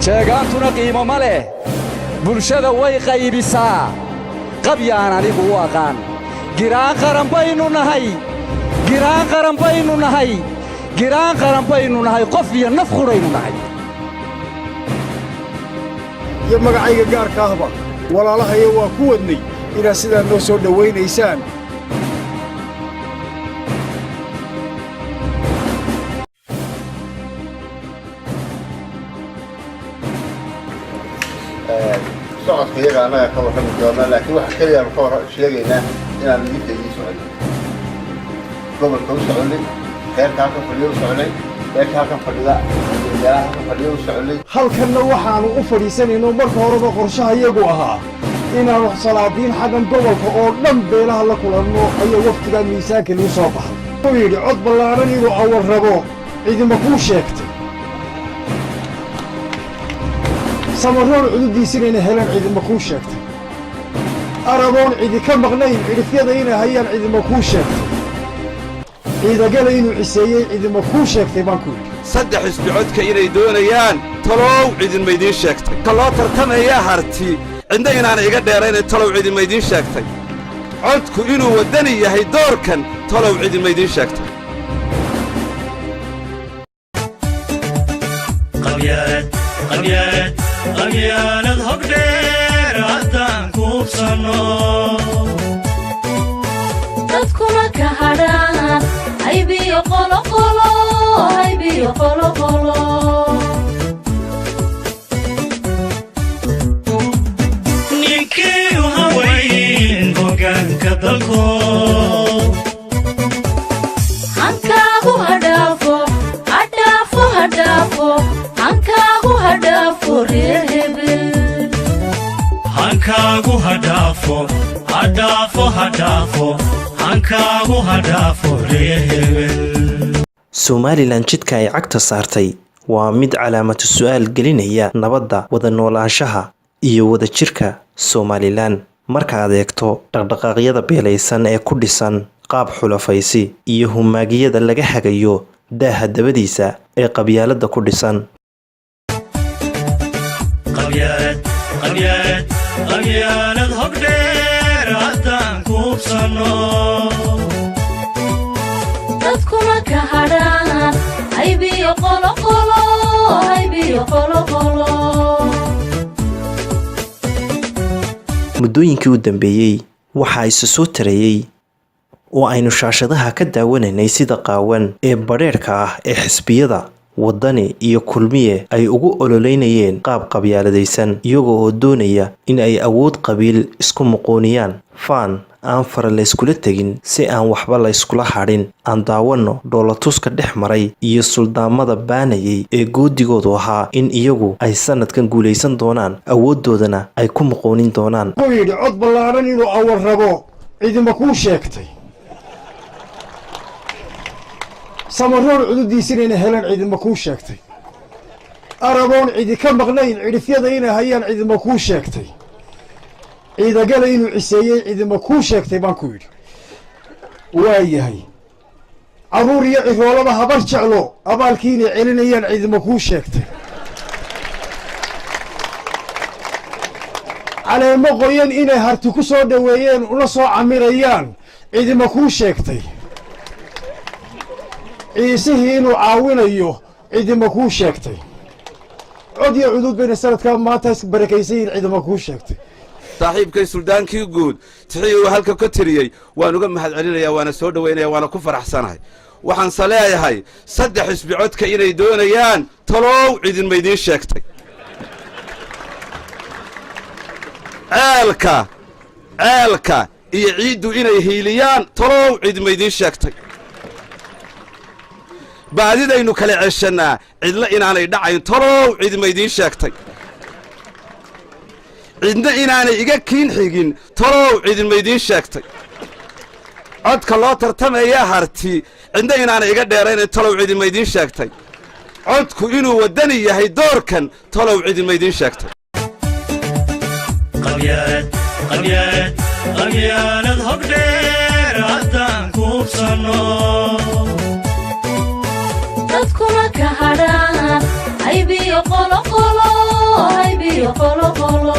sheegaantuna qiimo ma leh bulshada way qaybisaa qabyaan anigu u aqaan giraan qaran baynu nahay giraan qaran baynu nahay giraan qaran baynu nahay qof iyo naf quraynu nahay iyo magacayga gaarka ahba walaalahayo waa ku wadnay inaad sidaa noo soo dhowaynaysaan socodka iyaga annaga ka warrami doona laakiin waxa keliya aan ka sheegaynaa inaan midda ii soconay gobolka u soconay heerka halkan fadhiyo u soconay heerka halkan fadhida meelaha halkan fadhiyo u soconay halkanna waxaanu u fadhiisanayno marka horeba qorshaha iyagu ahaa inaanu salaadiin xaggan gobolka oo dhan beelaha la kulanno ayaa waftigaa miisaanka lagu soo baxay wuxuu yidhi cod ballaaran inuu awal rabo cidima kuu sheegtay samaroon cududiisina inay helaan cidima kuu sheegtay araboon cidi ka maqnayn cidhifyada inay hayaan cidima kuu sheegtay ciidagala inuu ciseeyey cidima kuu sheegtay baan ku yidhi saddex isbicodka inay doonayaan talow cidinma idiin sheegtay ka loo tartamayaa harti cidna inaana iga dheeraynay talow cidinma idiin sheegtay codku inuu waddani yahay doorkan talow cidinma idiin sheegtay qabyaalad hogdheer haddaan kuubsanno dadkuna ka hadhaan haybiyo qoloqolo haybiyo qoloqolo ninkii u hawayn hoggaanka dalko hankaagu hadhaafo hadhaafo hadhaafo hankaagu hadhaafo reer hebel hankaagu hadhaafo hadhaafo hadhaafo hankaagu hadhaafo reer hebel Somaliland jidka ay cagta saartay waa mid calaamatu su'aal gelinaya nabadda wada noolaanshaha iyo wada jirka Somaliland markaad eegto dhaqdhaqaaqyada beelaysan ee ku dhisan qaab xulafaysi iyo humaagiyada laga hagayo daaha dabadiisa ee qabyaalada ku dhisan qabyaalad hogdheer haddaan kuubsanno dadkuna ka hadhaan haybiyo qoloqolo haybiyo qoloqolo muddooyinkii u dambeeyey waxaa isa soo tareeyay oo aynu shaashadaha ka daawanaynay sida qaawan ee badheerka ah ee xisbiyada waddani iyo kulmiye ay ugu ololeynayeen qaab qabyaaladaysan iyagoo oo doonaya in ay awood qabiil isku muquuniyaan faan aan fara la iskula tegin si aan waxba la iskula hadhin aan daawanno dhoolatuska dhex maray iyo suldaamada baanayay ee goodigoodu ahaa in iyagu ay sanadkan guulaysan doonaan awooddoodana ay ku muquunin doonaan wuxuu yidhi cod ballaaran inuu awal rabo cidima kuu sheegtay samaroon cududiisina inay helaan cidima kuu sheegtay araboon cidi ka maqnayn cidhifyada inay hayaan cidima kuu sheegtay ciidagala inuu ciseeyey cidima kuu sheegtay baan ku yidhi waa yahay carruur iyo ciroolaba habar jeclo abaalkii inay celinayaan cidima kuu sheegtay caleemo qoyan inay harti ku soo dhoweeyeen una soo camirayaan cidima kuu sheegtay ciisihii inuu caawinayo cidima kuu sheegtay cod iyo cudud bayna sanadkaa maanta barakaysan yihiin cidima kuu sheegtay saaxiibkay suldaankii guud tixii uu halka ka tiriyey waan uga mahad celinayaa waana soo dhowaynaya waana ku faraxsanahay waxaanse leeyahay saddex isbicodka inay doonayaan talow cidinma idiin sheegtay ceelka iyo ciiddu inay hiiliyaan talow cidinma idiin sheegtay baadidaynu kala ceshannaa cidla inaanay dhacayn talow cidima idiin sheegtay cidna inaanay iga kiin xigin talow cidinma idiin sheegtay codka loo tartamayaa harti cidna inaanay iga dheeraynay talow cidinma idiin sheegtay codku inuu waddani yahay doorkan talow cidinma idiin sheegtay qabyaalad hogdheer haddaan kuubsanno dadkuna ka hadhaan haybiyo qoloqolo biyo qolo qolo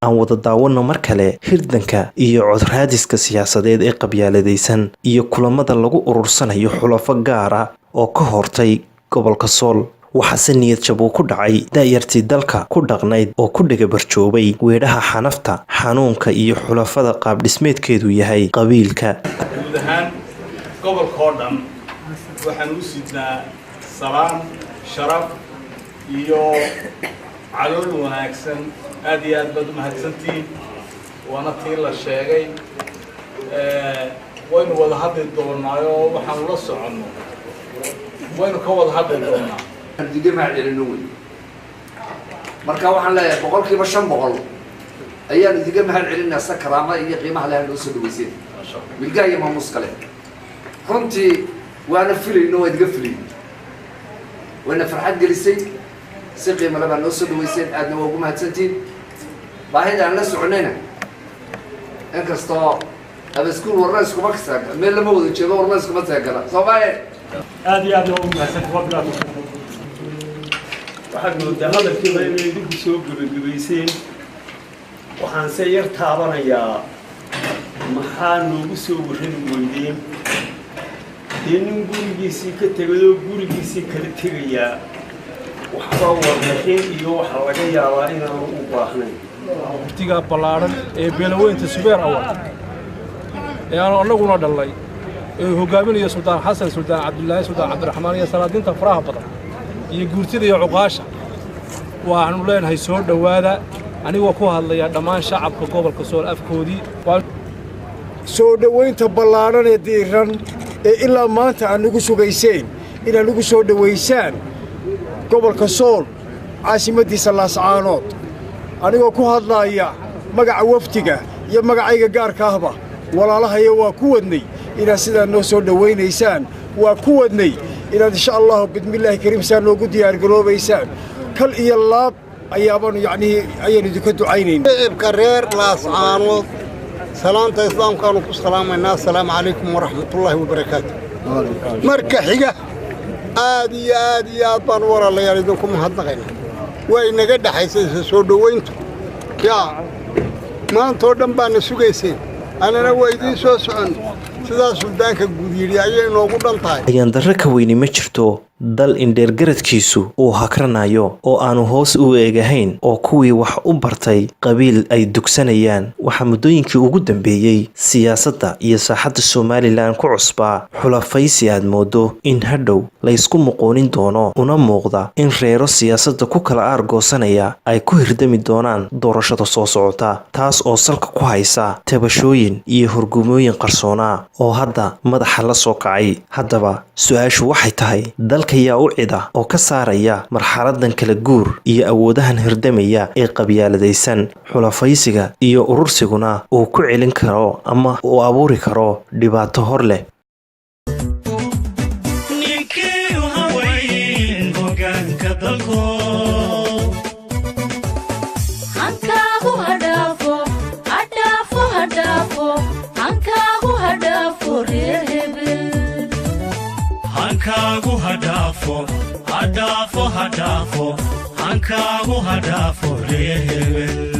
aan wada daawanno mar kale hirdanka iyo codraadiska siyaasadeed ee qabyaaladaysan iyo kulamada lagu urursanayo xulafo gaar ah oo ka hortay gobolka Sool waxaase niyad jab uu ku dhacay daayartii dalka ku dhaqnayd oo ku dhagabarjoobay weedhaha xanafta xanuunka iyo xulafada qaab dhismeedkeedu yahay qabiilka guud ahaan gobolka oo dhan waxaan u sidnaa salaam sharaf iyo calool wanaagsan aad iyo aad baad u mahadsantihiin waana tii la sheegay waynu wada hadli doonaayo waxaanu la soconno waynu ka wada hadli doonaa digamaa celino wey marka waxaan leeyahay boqolkiiba 500 ayaan diga mahad celinaa sa karaama iyo qiimaha leh loo soo dhaweysay milgaaya maamuus kale runtii waana filayno waa diga filay wana farxad gelisay si qiimo leh baa loo soo dhaweysay aadna waa ugu mahadsantiin baahida aan la soconayna inkastoo abaskuul warna iskuma kasaaga meel lama wada jeedo warna iskuma taagala Soomaaliya aad iyo aad ugu mahadsantiin wablaad waxaad moodaa hadalkiiba inay idinku soo gabagabayseen waxaan se yar taabanayaa maxaa noogu soo warrani weydeen dee nin gurigiisii ka tegayoo gurigiisii kala tegayaa waxba warbixin iyo waxa laga yaabaa inaanu u baahnayn waqtiga ballaaran ee beelaweynta Subeer Awal ee aanu annaguna dhalay ee hogaaminaya Sultaan Xasan Sultaan Cabdullaahi Sultaan Cabdiraxmaan iyo salaadiinta faraha badan iyo guurtida iyo cuqaasha waxaanu leenahay soo dhawaada anigoo ku hadlaya dhammaan shacabka gobolka Sool afkoodii soo dhaweynta ballaaran ee diiran ee ilaa maanta aan ugu sugayseen inaan ugu soo dhaweysaan gobolka Sool caasimadiisa Laascaanood anigoo ku hadlaya magaca waftiga iyo magacayga gaarka ahba walaalahayo waa ku wadnay inaad sidaa noo soo dhaweynaysaan waa ku wadnay inaad insha Allah bidmillaahi kariim saan noogu diyaar garoobaysaan kal iyo laab ayaabanu ayaan idinka ducaynaynaa shacabka reer Laascaanood salaanta islaamkaanu ku salaamayna assalaamu calaykum waraxmatullaahi wabarakaatuh marka xiga aad iyo aad baan walaalayaal idinku mahadnaqaynaa way naga dhaxaysay soo dhaweyntu maanta oo dhan baana sugayseen anana waa idiin soo socon sidaas suldaanka guud yidhi ayay noogu dhan tahay ayaan darro ka weyni ma jirto dal indheergaradkiisu uu hakranayo oo aanu hoos u eegahayn oo kuwii wax u bartay qabiil ay dugsanayaan waxaa muddooyinkii ugu dambeeyey siyaasadda iyo saaxadda Somaliland ku cusbaa xulafaysi aad moodo in hadhow la isku muqoonin doono una muuqda in reero siyaasadda ku kala aargoosanaya ay ku hirdami doonaan doorashada soo socota taas oo salka ku haysa tabashooyin iyo hurgumooyin qarsoona oo hadda madaxa la soo kacay haddaba su'aashu waxay tahay yaa u cida oo ka saaraya marxaladan kala guur iyo awoodahan hirdamaya ee qabyaaladaysan xulafaysiga iyo urursiguna uu ku celin karo ama uu abuuri karo dhibaato hor leh ninkii hawayn hoggaanka dalko hankaagu hadhaafo hankaagu hadhaafo reer hebel hankaagu hadhaafo hankaagu hadhaafo reer hebel